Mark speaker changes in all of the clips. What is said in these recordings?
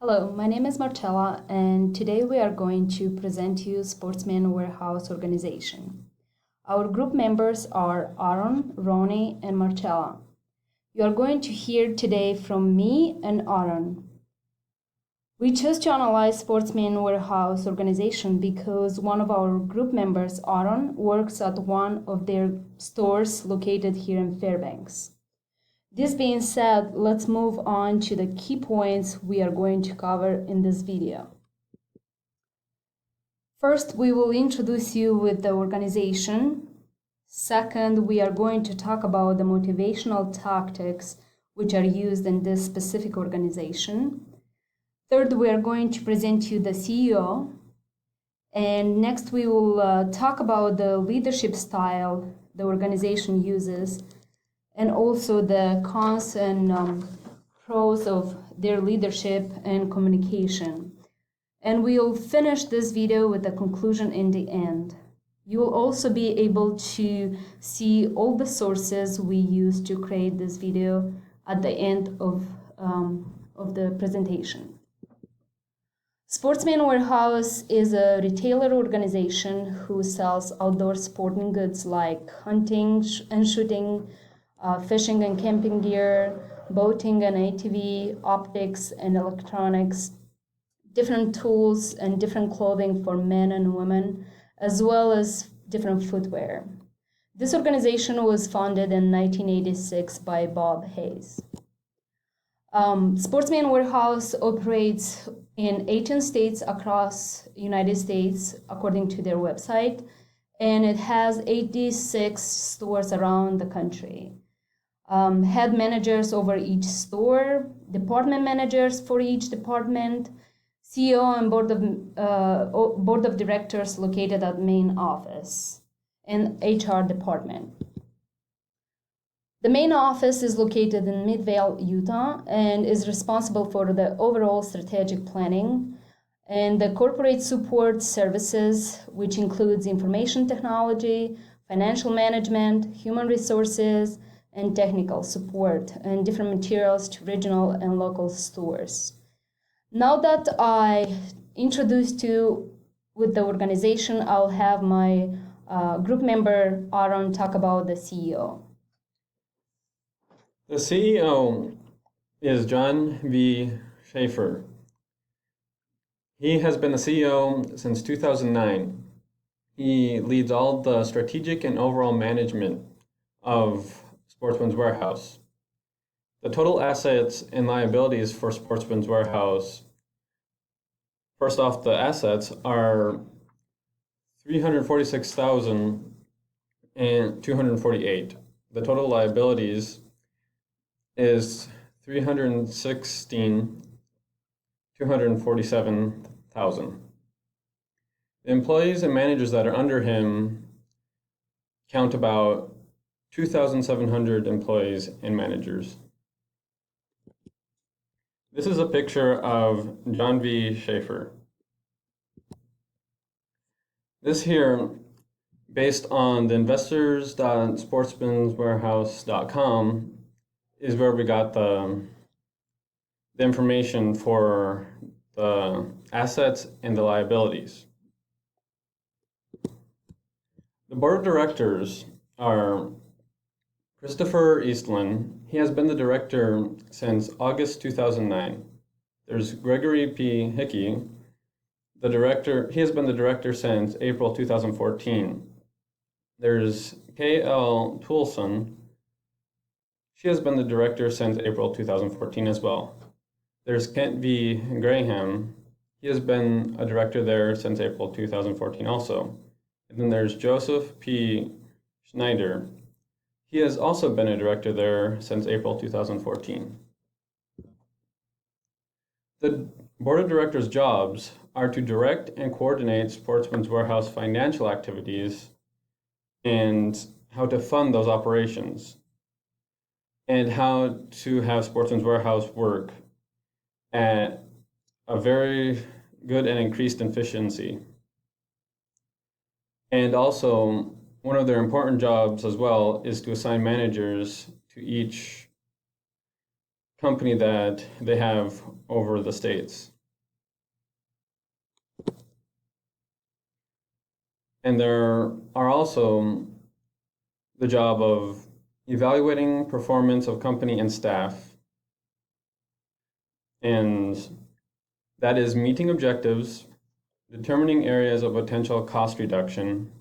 Speaker 1: Hello, my name is Marcella, and today we are going to present you Sportsman Warehouse Organization. Our group members are Aaron, Ronnie, and Marcella. You are going to hear today from me and Aaron. We chose to analyze Sportsman Warehouse Organization because one of our group members, Aaron, works at one of their stores located here in Fairbanks. This being said, let's move on to the key points we are going to cover in this video. First, we will introduce you with the organization. Second, we are going to talk about the motivational tactics which are used in this specific organization. Third, we are going to present you the CEO. And next, we will talk about the leadership style the organization uses, and also the cons and pros of their leadership and communication. And we'll finish this video with a conclusion in the end. You will also be able to see all the sources we used to create this video at the end of the presentation. Sportsman Warehouse is a retailer organization who sells outdoor sporting goods like hunting and shooting, fishing and camping gear, boating and ATV, optics and electronics, different tools and different clothing for men and women, as well as different footwear. This organization was founded in 1986 by Bob Hayes. Sportsman Warehouse operates in 18 states across the United States, according to their website, and it has 86 stores around the country. Head managers over each store, department managers for each department, CEO and board of directors located at main office, and HR department. The main office is located in Midvale, Utah, and is responsible for the overall strategic planning and the corporate support services, which includes information technology, financial management, human resources, and technical support, and different materials to regional and local stores. Now that I introduced you with the organization, I'll have my group member, Aaron, talk about the CEO.
Speaker 2: The CEO is John V. Schaefer. He has been the CEO since 2009. He leads all the strategic and overall management of Sportsman's Warehouse. The total assets and liabilities for Sportsman's Warehouse, first off, the assets are $346,248. The total liabilities is $316,247,000. The employees and managers that are under him count about 2,700 employees and managers. This is a picture of John V. Schaefer. This here, based on the investors.sportsmanswarehouse.com, is where we got the information for the assets and the liabilities. The board of directors are Christopher Eastland. He has been the director since August 2009. There's Gregory P. Hickey, the director. He has been the director since April 2014. There's K.L. Toulson. She has been the director since April 2014 as well. There's Kent V. Graham. He has been a director there since April 2014 also. And then there's Joseph P. Schneider. He has also been a director there since April 2014. The board of directors' jobs are to direct and coordinate Sportsman's Warehouse financial activities and how to fund those operations, and how to have Sportsman's Warehouse work at a very good and increased efficiency. And also, one of their important jobs as well is to assign managers to each company that they have over the states. And there are also the job of evaluating performance of company and staff. And that is meeting objectives, determining areas of potential cost reduction,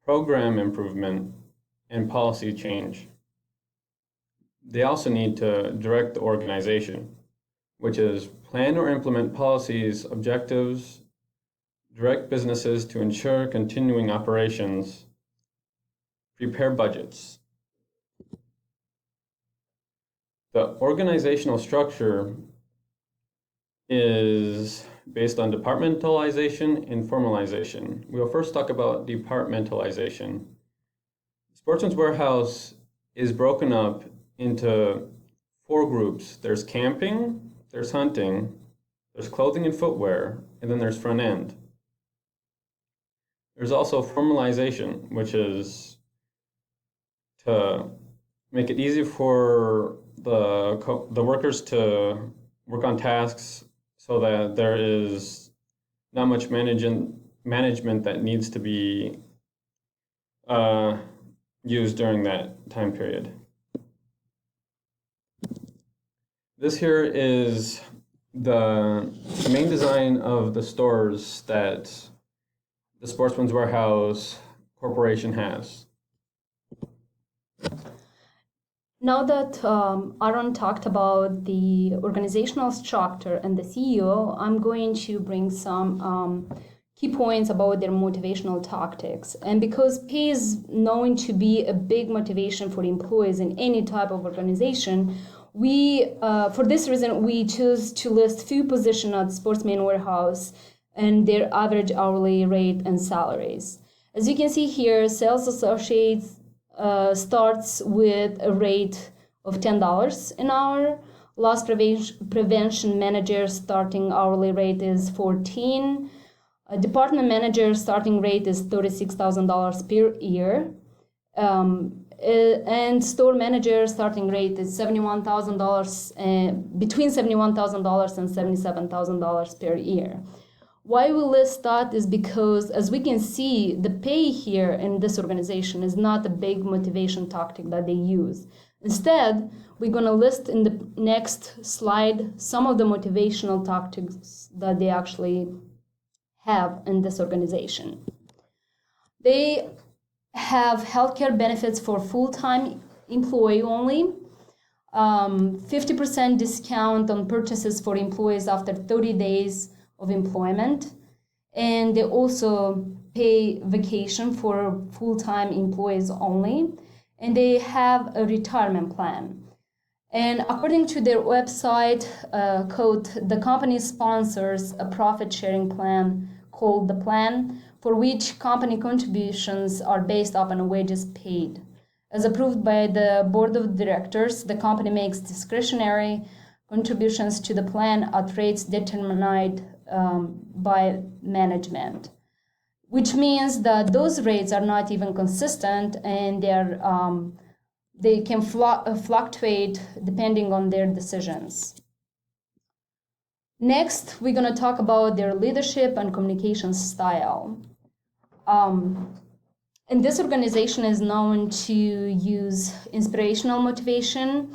Speaker 2: program improvement, and policy change. They also need to direct the organization, which is plan or implement policies, objectives, direct businesses to ensure continuing operations, prepare budgets. The organizational structure is based on departmentalization and formalization. We'll first talk about departmentalization. Sportsman's Warehouse is broken up into 4 groups. There's camping, there's hunting, there's clothing and footwear, and then there's front end. There's also formalization, which is to make it easy for the workers to work on tasks so that there is not much management that needs to be used during that time period. This here is the main design of the stores that the Sportsman's Warehouse Corporation has.
Speaker 1: Now that Aaron talked about the organizational structure and the CEO, I'm going to bring some key points about their motivational tactics. And because pay is known to be a big motivation for employees in any type of organization, for this reason, we choose to list few positions at Sportsman's Warehouse and their average hourly rate and salaries. As you can see here, sales associates starts with a rate of $10 an hour. Loss prevention manager starting hourly rate is $14. A department manager starting rate is $36,000 per year. And store manager starting rate is $71,000, between $71,000 and $77,000 per year. Why we list that is because, as we can see, the pay here in this organization is not a big motivation tactic that they use. Instead, we're going to list in the next slide some of the motivational tactics that they actually have in this organization. They have healthcare benefits for full-time employee only, 50% discount on purchases for employees after 30 days of employment, and they also pay vacation for full-time employees only, and they have a retirement plan. And according to their website, quote, the company sponsors a profit-sharing plan called The Plan, for which company contributions are based upon wages paid. As approved by the board of directors, the company makes discretionary contributions to the plan at rates determined by management, which means that those rates are not even consistent, and they can fluctuate depending on their decisions. Next, we're going to talk about their leadership and communication style. And this organization is known to use inspirational motivation,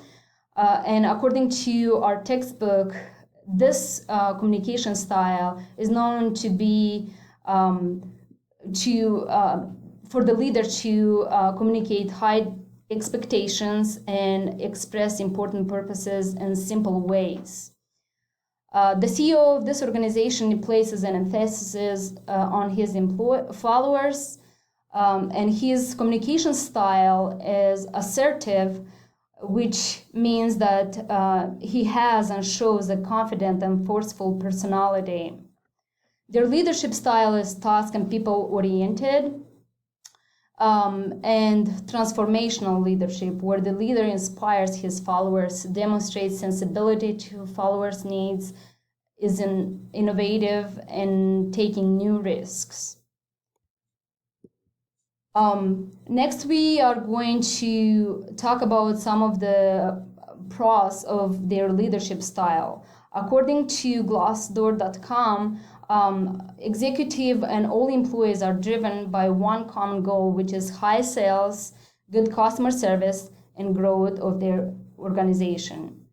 Speaker 1: and according to our textbook, this communication style is known to be for the leader to communicate high expectations and express important purposes in simple ways. The CEO of this organization places an emphasis on his followers, and his communication style is assertive, which means that he has and shows a confident and forceful personality. Their leadership style is task and people-oriented, and transformational leadership, where the leader inspires his followers, demonstrates sensibility to followers' needs, is innovative, and taking new risks. Next, we are going to talk about some of the pros of their leadership style. According to Glassdoor.com, executive and all employees are driven by one common goal, which is high sales, good customer service, and growth of their organization.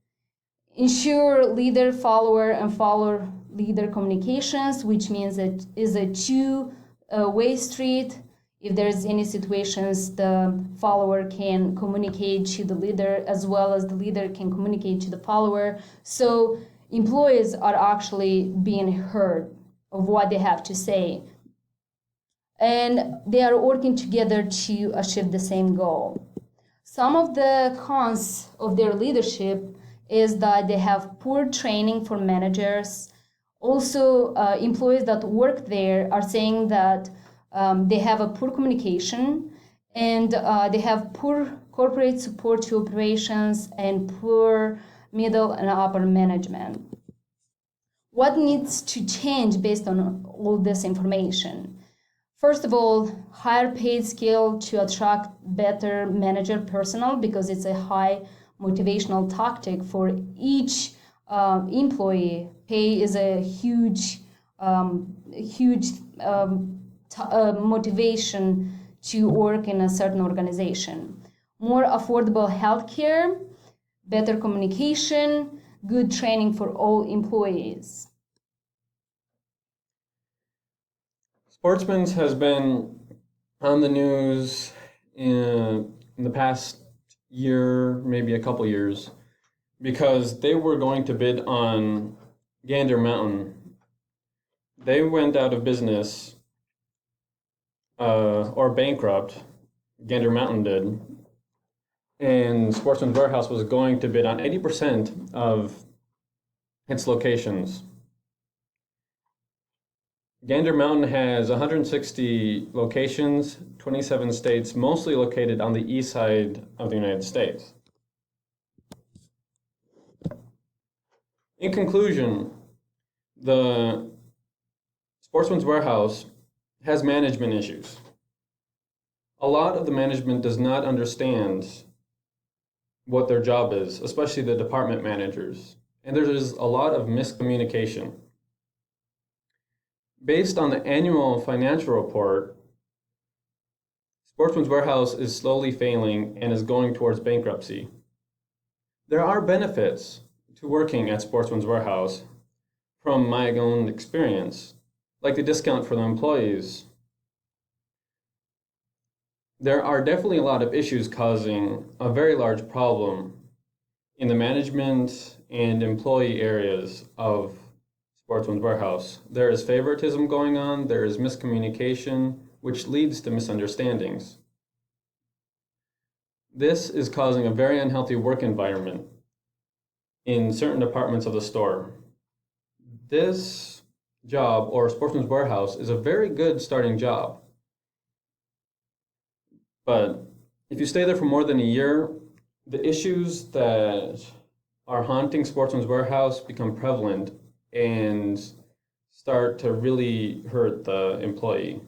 Speaker 1: Ensure leader, follower, and follower leader communications, which means it is a two-way street. If there's any situations, the follower can communicate to the leader as well as the leader can communicate to the follower. So employees are actually being heard of what they have to say. And they are working together to achieve the same goal. Some of the cons of their leadership is that they have poor training for managers. Also, employees that work there are saying that they have a poor communication and they have poor corporate support to operations and poor middle and upper management. What needs to change based on all this information? First of all, higher paid scale to attract better manager personnel, because it's a high motivational tactic for each employee. Pay is a huge motivation to work in a certain organization. More affordable healthcare, better communication, good training for all employees.
Speaker 2: Sportsman's has been on the news in the past year, maybe a couple years, because they were going to bid on Gander Mountain. They went out of business or bankrupt, Gander Mountain did, and Sportsman's Warehouse was going to bid on 80% of its locations. Gander Mountain has 160 locations, 27 states, mostly located on the east side of the United States. In conclusion, the Sportsman's Warehouse has management issues. A lot of the management does not understand what their job is, especially the department managers, and there is a lot of miscommunication. Based on the annual financial report, Sportsman's Warehouse is slowly failing and is going towards bankruptcy. There are benefits to working at Sportsman's Warehouse from my own experience, like the discount for the employees. There are definitely a lot of issues causing a very large problem in the management and employee areas of Sportsman's Warehouse. There is favoritism going on, there is miscommunication, which leads to misunderstandings. This is causing a very unhealthy work environment in certain departments of the store. This job, or Sportsman's Warehouse, is a very good starting job. But if you stay there for more than a year, the issues that are haunting Sportsman's Warehouse become prevalent and start to really hurt the employee.